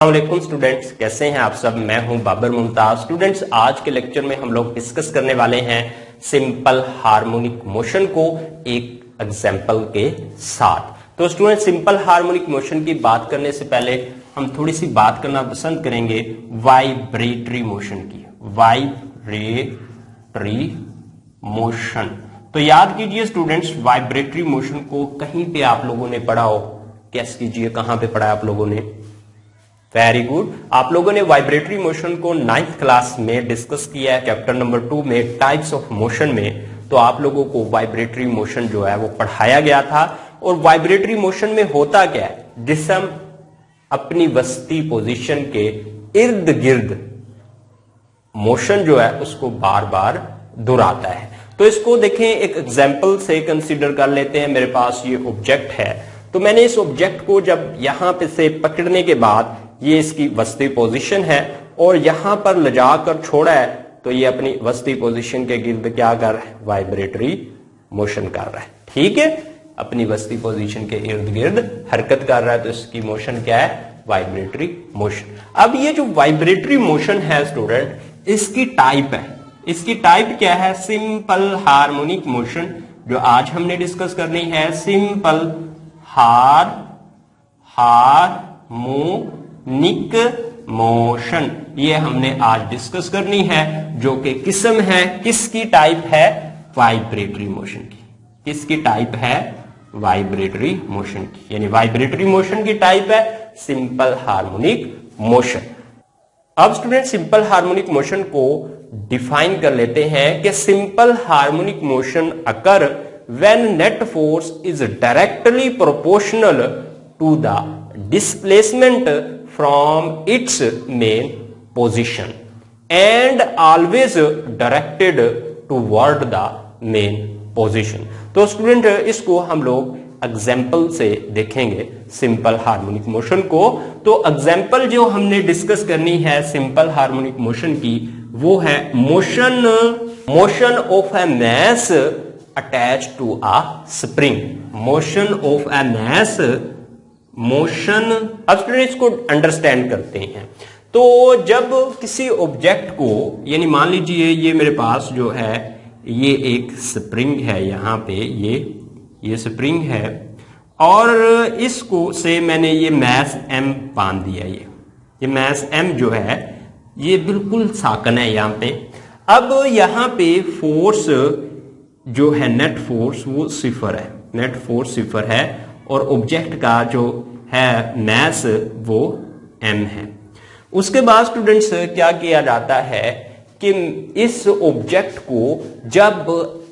अस्सलामुअलैकुम स्टूडेंट्स, कैसे हैं आप सब। मैं हूं बाबर मुमताज। स्टूडेंट्स, आज के लेक्चर में हम लोग डिस्कस करने वाले हैं सिंपल हार्मोनिक मोशन को एक एग्जांपल के साथ। तो स्टूडेंट, सिंपल हार्मोनिक मोशन की बात करने से पहले हम थोड़ी सी बात करना पसंद करेंगे वाइब्रेटरी मोशन की। वाइब्रेटरी मोशन, तो याद कीजिए स्टूडेंट्स, वाइब्रेटरी मोशन को कहीं पे आप लोगों ने पढ़ा हो। कैस कीजिए, कहां पे पढ़ा है आप लोगों ने। वेरी गुड, आप लोगों ने वाइब्रेटरी मोशन को 9th क्लास में डिस्कस किया है, चैप्टर नंबर 2 में टाइप्स ऑफ मोशन में। तो आप लोगों को वाइब्रेटरी मोशन जो है वो पढ़ाया गया था। और वाइब्रेटरी मोशन में होता क्या है, जिस्म अपनी वस्ती पोजीशन के इर्द गिर्द मोशन जो है उसको बार बार दोहराता है। तो इसको देखें, एक एग्जाम्पल से कंसीडर कर लेते हैं। मेरे पास ये ऑब्जेक्ट है, तो मैंने इस ऑब्जेक्ट को जब यहां पे से पकड़ने के बाद, ये इसकी वस्ती पोजीशन है और यहां पर ले जाकर छोड़ा है, तो ये अपनी वस्ती पोजीशन के गिर्द क्या कर रहा है, वाइब्रेटरी मोशन कर रहा है। ठीक है, अपनी वस्ती पोजीशन के इर्द गिर्द हरकत कर रहा है, तो इसकी मोशन क्या है, वाइब्रेटरी मोशन। अब ये जो वाइब्रेटरी मोशन है स्टूडेंट, इसकी टाइप है। इसकी टाइप क्या है, सिंपल हार्मोनिक मोशन, जो आज हमने डिस्कस करनी है। सिंपल हार्मोनिक मोशन, ये हमने आज डिस्कस करनी है, जो कि किस्म है, किसकी टाइप है, वाइब्रेटरी मोशन की। किसकी टाइप है, वाइब्रेटरी मोशन की, यानी वाइब्रेटरी मोशन की टाइप है सिंपल हार्मोनिक मोशन। अब स्टूडेंट, सिंपल हार्मोनिक मोशन को डिफाइन कर लेते हैं कि simple harmonic motion occur when net force is directly proportional to the displacement from its main position and always directed toward the main position। तो student, इसको हम लोग एग्जाम्पल से देखेंगे सिंपल हार्मोनिक मोशन को। तो एग्जाम्पल जो हमने डिस्कस करनी है सिंपल हार्मोनिक मोशन की, वो है motion of a mass attached to a spring। motion of a mass, motion। अब स्टूडेंट, इसको अंडरस्टैंड करते हैं। तो जब किसी ऑब्जेक्ट को, यानी मान लीजिए ये मेरे पास जो है ये एक स्प्रिंग है, यहां पे ये स्प्रिंग है, और इसको से मैंने ये मैस m बांध दिया। ये मैस m जो है ये बिल्कुल साकन है यहां पे। अब यहां पे फोर्स जो है, नेट फोर्स, वो 0 है। नेट फोर्स 0 है और ऑब्जेक्ट का जो है मैस वो m है। उसके बाद स्टूडेंट्स क्या किया जाता है कि इस ऑब्जेक्ट को जब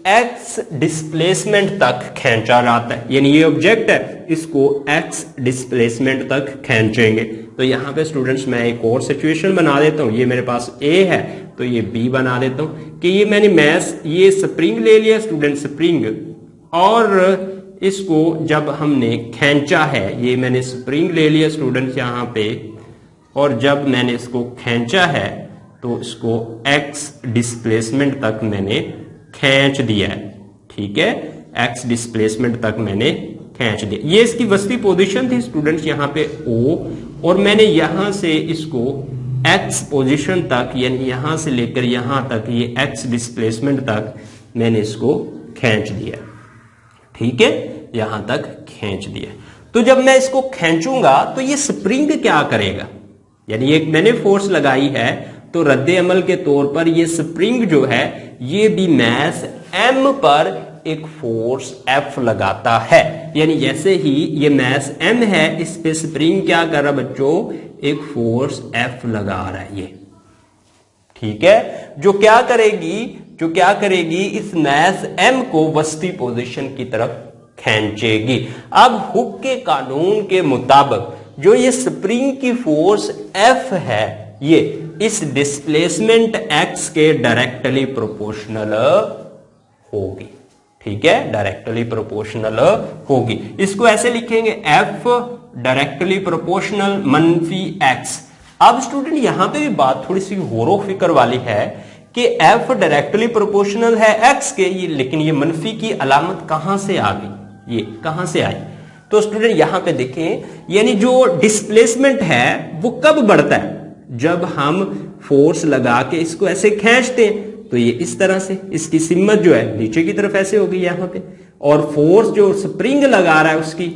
x डिस्प्लेसमेंट तक खींचा जाता है, यानी ये ऑब्जेक्ट है, इसको x डिस्प्लेसमेंट तक खींचेंगे। तो यहां पे स्टूडेंट्स मैं एक और सिचुएशन बना देता हूं। ये मेरे पास A है, तो ये B बना देता हूं कि ये मैंने ये स्प्रिंग ले लिया स्टूडेंट, स्प्रिंग, और इसको जब हमने खींचा है, ये मैंने स्प्रिंग ले लिया स्टूडेंट्स यहां पे, और जब मैंने इसको खींचा है तो इसको x डिस्प्लेसमेंट तक मैंने खींच दिया है। ठीक है, x डिस्प्लेसमेंट तक मैंने खींच दिया। ये इसकी वस्ती पोजीशन थी स्टूडेंट्स यहां पे O, और मैंने यहां से इसको x पोजीशन तक, यानी यहां से लेकर यहां तक, ये x डिस्प्लेसमेंट तक मैंने इसको खींच दिया। ठीक है, यहां तक खींच दिया। तो जब मैं इसको खींचूंगा तो ये स्प्रिंग क्या करेगा, यानी एक मैंने फोर्स लगाई है, तो रद्दे अमल के तौर पर ये स्प्रिंग जो है ये भी मैस m पर एक फोर्स F लगाता है। यानी जैसे ही ये मैस m है, इस पे स्प्रिंग क्या कर रहा बच्चों, एक फोर्स F लगा रहा है ये। ठीक है, जो क्या करेगी इस मैस m को वस्ती पोजीशन की तरफ खींचेगी। अब हुक के कानून के मुताबिक जो ये स्प्रिंग की फोर्स F है, ये इस डिस्प्लेसमेंट x के डायरेक्टली प्रोपोर्शनल होगी। ठीक है, डायरेक्टली प्रोपोर्शनल होगी। इसको ऐसे लिखेंगे, F डायरेक्टली प्रोपोर्शनल मनफी x। अब स्टूडेंट, यहां पे भी बात थोड़ी सी गौर फिक्र वाली है कि F डायरेक्टली प्रोपोर्शनल है x के, लेकिन ये मनफी की अलामत कहां से आ गई, ये कहां से आई। तो स्टूडेंट यहां पे देखें, यानी जो डिस्प्लेसमेंट है वो कब बढ़ता है? जब हम फोर्स लगा के इसको ऐसे खींचते हैं, तो ये इस तरह से, इसकी सिमत जो है नीचे की तरफ ऐसे होगी यहां पे, और फोर्स जो स्प्रिंग लगा रहा है उसकी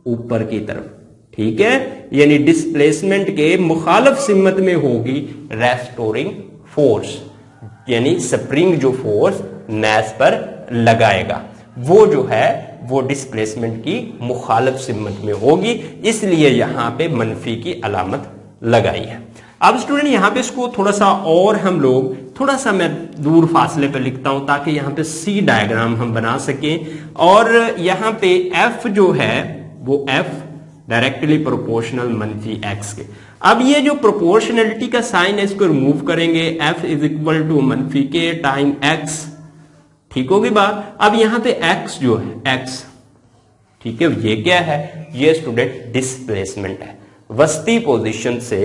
ऊपर की तरफ, ठीक है, यानी डिस्प्लेसमेंट के मुखालिफ सिमत में होगी रेस्टोरिंग फोर्स, यानी स्प्रिंग जो फोर्स मैस पर लगाएगा वो जो है वो डिस्प्लेसमेंट की मुखालिफ सिमत में होगी, इसलिए यहां पे मनफी की अलामत लगाई है। अब स्टूडेंट यहां पे इसको थोड़ा सा और हम लोग थोड़ा सा मैं दूर फासले पे लिखता हूं ताकि यहां पे सी डायग्राम हम बना सकें, और यहां पे एफ जो है वो एफ डायरेक्टली प्रोपोर्शनल मनफी एक्स के। अब ये जो प्रोपोर्शनलिटी का साइन है इसको रिमूव करेंगे, एफ इज इक्वल टू मनफी के टाइम एक्स, ठीक होगी बात। अब यहां पे एक्स जो है एक्स, ठीक है, ये क्या है? ये स्टूडेंट डिस्प्लेसमेंट है, वस्ती पोजीशन से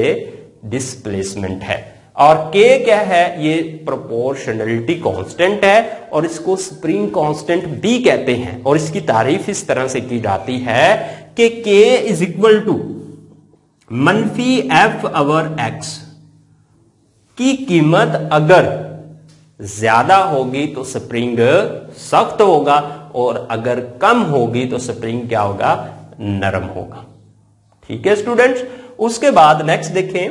डिस्प्लेसमेंट है, और के क्या है? ये प्रोपोर्शनलिटी कांस्टेंट है, और इसको स्प्रिंग कांस्टेंट भी कहते हैं, और इसकी तारीफ इस तरह से की जाती है कि के इज इक्वल टू मनफी एफ ओवर एक्स की कीमत अगर ज्यादा होगी तो स्प्रिंग सख्त होगा, और अगर कम होगी तो स्प्रिंग क्या होगा? नरम होगा, ठीक है स्टूडेंट्स। उसके बाद नेक्स्ट देखें,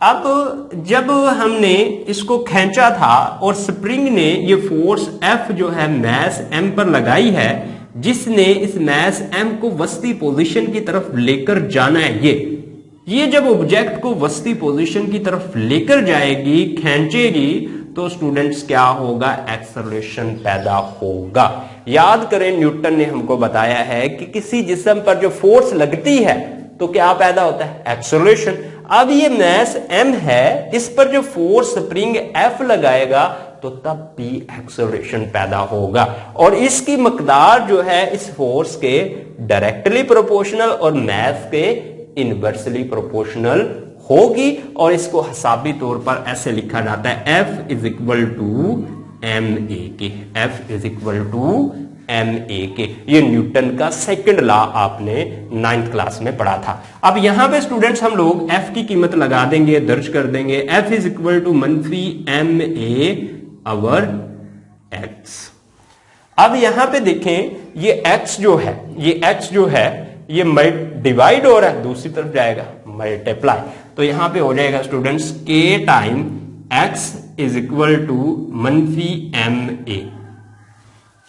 अब जब हमने इसको खींचा था और स्प्रिंग ने ये फोर्स एफ जो है मैस एम पर लगाई है, जिसने इस मैस एम को वस्ती पोजीशन की तरफ लेकर जाना है, ये जब ऑब्जेक्ट को वस्ती पोजीशन की तरफ लेकर जाएगी, खींचेगी, तो स्टूडेंट्स क्या होगा? एक्सेलरेशन पैदा होगा। याद करें न्यूटन ने हमको बताया है कि किसी जिस्म पर जो फोर्स लगती है तो क्या पैदा होता है? एक्सेलरेशन। अब ये मैस m है, इस पर जो फोर्स स्प्रिंग F लगाएगा तो तब भी एक्सेलरेशन पैदा होगा, और इसकी मकदार जो है इस फोर्स के डायरेक्टली प्रोपोर्शनल और मैस के इनवर्सली प्रोपोर्शनल होगी, और इसको हिसाबी तौर पर ऐसे लिखा जाता है F is equal to M A के, F is equal to M A के। ये न्यूटन का सेकंड लॉ आपने 9th क्लास में पढ़ा था। अब यहां पे स्टूडेंट्स हम लोग F की कीमत लगा देंगे, दर्ज कर देंगे, F इज इक्वल टू मनफी एम ए ओवर एक्स। अब यहां पे देखें, ये x जो है ये डिवाइड हो रहा है, दूसरी तरफ जाएगा मल्टीप्लाई, तो यहां पे हो जाएगा students k time x is equal to मनफी एम ए,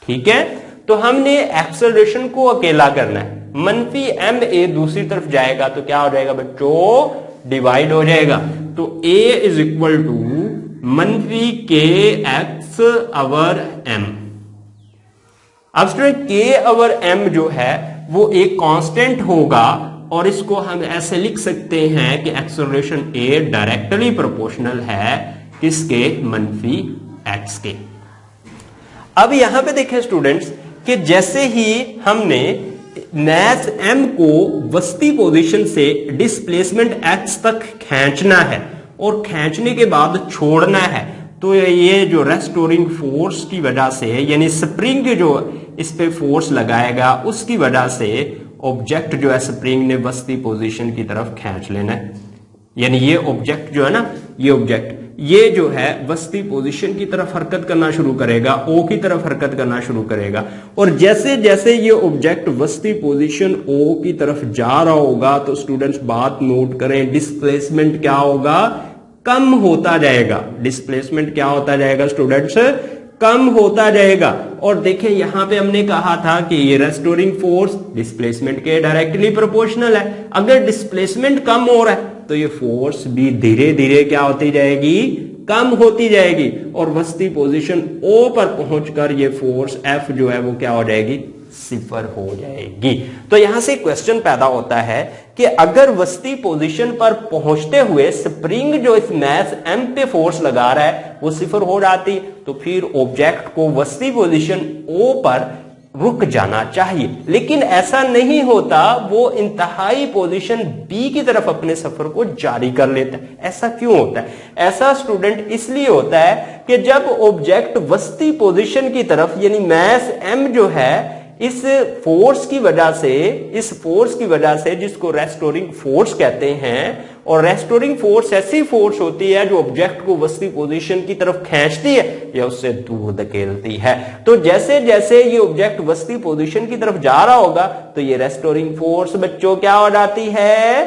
ठीक है। तो हमने एक्सेलरेशन को अकेला करना है, मनफी एम ए दूसरी तरफ जाएगा तो क्या हो जाएगा बच्चों? डिवाइड हो जाएगा, तो a इज इक्वल टू मनफी के एक्स ओवर एम। अब स्टूडेंट के ओवर एम जो है वो एक कांस्टेंट होगा, और इसको हम ऐसे लिख सकते हैं कि एक्सेलरेशन a डायरेक्टली प्रोपोर्शनल है किसके? मनफी एक्स के। अब यहां पे देखें स्टूडेंट्स कि जैसे ही हमने मैस m को वस्ती पोजीशन से डिस्प्लेसमेंट x तक खींचना है और खींचने के बाद छोड़ना है, तो ये जो रेस्टोरिंग फोर्स की वजह से, यानी स्प्रिंग जो इस पे फोर्स लगाएगा उसकी वजह से ऑब्जेक्ट जो है स्प्रिंग ने वस्ती पोजीशन की तरफ खींच लेना है, यानी ये ऑब्जेक्ट जो है ना, ये ऑब्जेक्ट ये जो है वस्ती पोजीशन की तरफ हरकत करना शुरू करेगा, ओ की तरफ हरकत करना शुरू करेगा, और जैसे जैसे ये ऑब्जेक्ट वस्ती पोजीशन ओ की तरफ जा रहा होगा तो स्टूडेंट्स बात नोट करें, डिस्प्लेसमेंट क्या होगा? कम होता जाएगा। डिस्प्लेसमेंट क्या होता जाएगा स्टूडेंट्स? कम होता जाएगा। और देखिए यहां पे हमने कहा था कि ये रेस्टोरिंग फोर्स डिस्प्लेसमेंट के डायरेक्टली प्रोपोर्शनल है। अगर डिस्प्लेसमेंट कम हो रहा है तो ये फोर्स भी धीरे धीरे क्या होती जाएगी? कम होती जाएगी, और वस्ती पोजीशन ओ पर पहुंचकर ये फोर्स एफ जो है वो क्या हो जाएगी? सिफर हो जाएगी। तो यहां से क्वेश्चन पैदा होता है कि अगर वस्ती पोजीशन पर पहुंचते हुए स्प्रिंग जो इस मैस एम पे फोर्स लगा रहा है वो सिफर हो जाती, तो फिर ऑब्जेक्ट को वस्ती पोजीशन ओ पर रुक जाना चाहिए, लेकिन ऐसा नहीं होता, वो इंतहाई पोजीशन बी की तरफ अपने सफर को जारी कर लेता है। ऐसा क्यों होता है? ऐसा स्टूडेंट इसलिए होता है कि जब ऑब्जेक्ट वस्ती पोजीशन की तरफ यानी मैस एम जो है इस फोर्स की वजह से जिसको रेस्टोरिंग फोर्स कहते हैं, और रेस्टोरिंग फोर्स ऐसी फोर्स होती है जो ऑब्जेक्ट को वस्ती पोजीशन की तरफ खींचती है या उससे दूर धकेलती है। तो जैसे जैसे ये ऑब्जेक्ट वस्ती पोजीशन की तरफ जा रहा होगा तो ये रेस्टोरिंग फोर्स बच्चों क्या हो जाती है,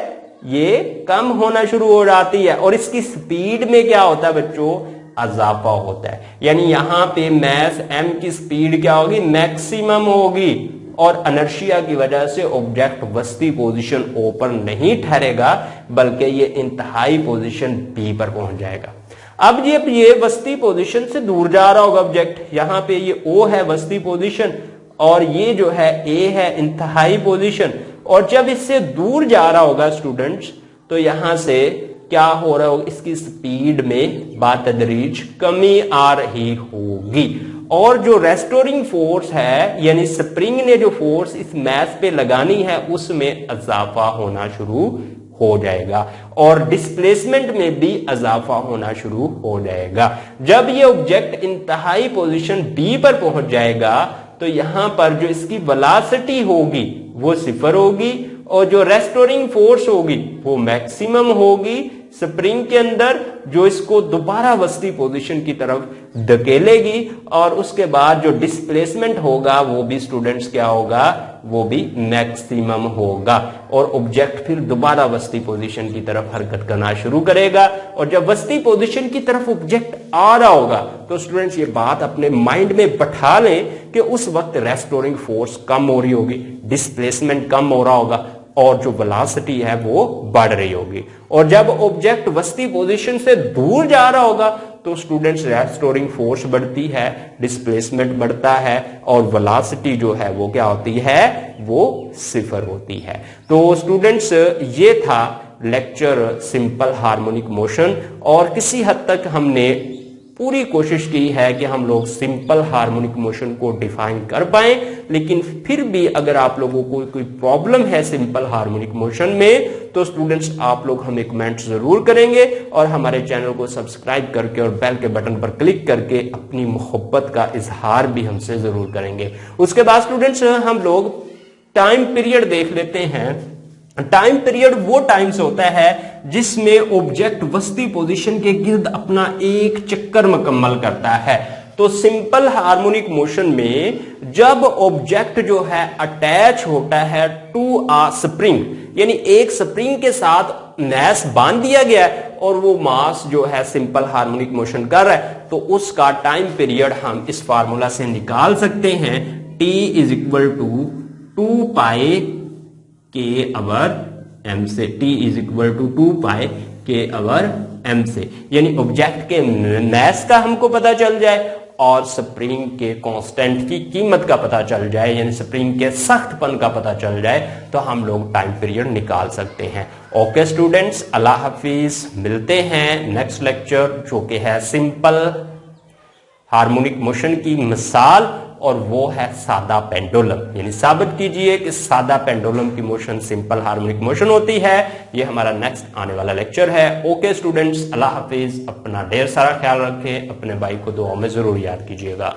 ये कम होना शुरू हो जाती है, और इसकी स्पीड में क्या होता है बच्चों, इजाफा होता है। यानी यहां पे मास m की स्पीड क्या होगी, मैक्सिमम होगी, और इनर्शिया की वजह से ऑब्जेक्ट वस्ती पोजीशन O पर नहीं ठहरेगा बल्कि ये इंतहाई पोजीशन B पर पहुंच जाएगा। अब ये वस्ती पोजीशन से दूर जा रहा होगा ऑब्जेक्ट, यहां पे ये O है वस्ती पोजीशन और ये जो है A है इंतहाई पोजीशन, और जब इससे दूर जा रहा होगा स्टूडेंट्स तो यहां से क्या हो रहा होगा, इसकी स्पीड में बातदरीज कमी आ रही होगी, और जो रेस्टोरिंग फोर्स है यानी स्प्रिंग ने जो फोर्स इस मास पे लगानी है उसमें इजाफा होना शुरू हो जाएगा, और डिस्प्लेसमेंट में भी इजाफा होना शुरू हो जाएगा। जब ये ऑब्जेक्ट इंतहाई पोजीशन B पर पहुंच जाएगा तो यहां पर जो इसकी वेलोसिटी होगी वो 0 होगी, और जो रेस्टोरिंग फोर्स होगी वो मैक्सिमम होगी स्प्रिंग के अंदर, जो इसको दोबारा वस्ती पोजीशन की तरफ धकेलेगी, और उसके बाद जो डिस्प्लेसमेंट होगा वो भी स्टूडेंट्स क्या होगा, वो भी मैक्सिमम होगा, और ऑब्जेक्ट फिर दोबारा वस्ती पोजीशन की तरफ हरकत करना शुरू करेगा। और जब वस्ती पोजीशन की तरफ ऑब्जेक्ट आ रहा होगा तो स्टूडेंट्स ये बात अपने माइंड में बैठा लें कि उस वक्त रेस्टोरिंग फोर्स कम हो रही होगी, डिस्प्लेसमेंट कम हो रहा होगा, और जो वेलोसिटी है वो बढ़ रही होगी। और जब ऑब्जेक्ट वस्ती पोजीशन से दूर जा रहा होगा तो स्टूडेंट्स रेस्टोरिंग फोर्स बढ़ती है, डिस्प्लेसमेंट बढ़ता है, और वेलोसिटी जो है वो क्या होती है, वो 0 होती है। तो स्टूडेंट्स ये था लेक्चर सिंपल हार्मोनिक मोशन, और किसी हद तक हमने पूरी कोशिश की है कि हम लोग सिंपल हार्मोनिक मोशन को डिफाइन कर पाए, लेकिन फिर भी अगर आप लोगों को कोई प्रॉब्लम है सिंपल हार्मोनिक मोशन में तो स्टूडेंट्स आप लोग हमें कमेंट जरूर करेंगे, और हमारे चैनल को सब्सक्राइब करके और बेल के बटन पर क्लिक करके अपनी मोहब्बत का इजहार भी हमसे जरूर करेंगे। उसके बाद स्टूडेंट्स हम लोग टाइम पीरियड देख लेते हैं। टाइम पीरियड वो टाइम से होता है जिसमें ऑब्जेक्ट वस्ती पोजीशन के गिर्द अपना एक चक्कर मुकम्मल करता है। तो सिंपल हार्मोनिक मोशन में जब ऑब्जेक्ट जो है अटैच होता है टू अ स्प्रिंग, यानी एक स्प्रिंग के साथ मास बांध दिया गया है और वो मास जो है सिंपल हार्मोनिक मोशन कर रहा है, तो उसका टाइम पीरियड हम इस फार्मूला से निकाल सकते हैं, T = 2 पाई K/m से, T = 2 पाई K/m से, यानी ऑब्जेक्ट के मास का हमको पता चल जाए और स्प्रिंग के कांस्टेंट की कीमत का पता चल जाए, यानी स्प्रिंग के सख्तपन का पता चल जाए, तो हम लोग टाइम पीरियड निकाल सकते हैं। ओके स्टूडेंट्स, अल्लाह हाफिज, मिलते हैं नेक्स्ट लेक्चर जो कि है सिंपल हार्मोनिक मोशन की मिसाल, और वो है सादा पेंडुलम। यानी साबित कीजिए कि सादा पेंडुलम की मोशन सिंपल हार्मोनिक मोशन होती है। ये हमारा नेक्स्ट आने वाला लेक्चर है। ओके स्टूडेंट्स, अल्लाह हाफिज, अपना ढेर सारा ख्याल रखें, अपने भाई को दुआ में जरूर याद कीजिएगा।